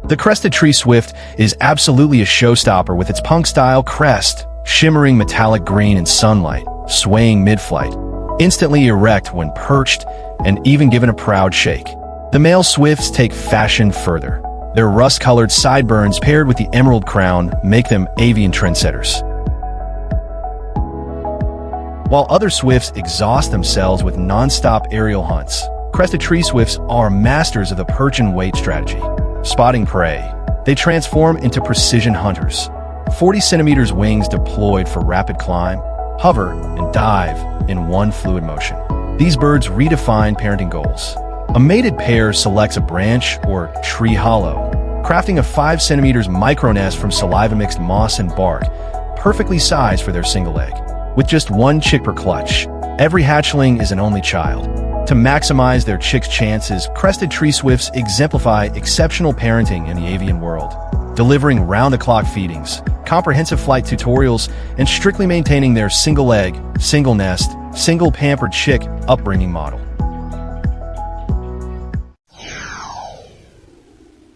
The Crested Treeswift is absolutely a showstopper with its punk-style crest, shimmering metallic green in sunlight, swaying mid-flight, instantly erect when perched, and even given a proud shake. The male swifts take fashion further. Their rust-colored sideburns paired with the emerald crown make them avian trendsetters. While other swifts exhaust themselves with nonstop aerial hunts, Crested Treeswifts are masters of the perch-and-wait strategy. Spotting prey, they transform into precision hunters. 40 centimeters wings deployed for rapid climb, hover, and dive in one fluid motion. These birds redefine parenting goals. A mated pair selects a branch or tree hollow, crafting a 5 centimeters micronest from saliva-mixed moss and bark, perfectly sized for their single egg. With just one chick per clutch, every hatchling is an only child. To maximize their chicks' chances, Crested Treeswifts exemplify exceptional parenting in the avian world, delivering round-the-clock feedings, comprehensive flight tutorials, and strictly maintaining their single egg, single nest, single pampered chick upbringing model.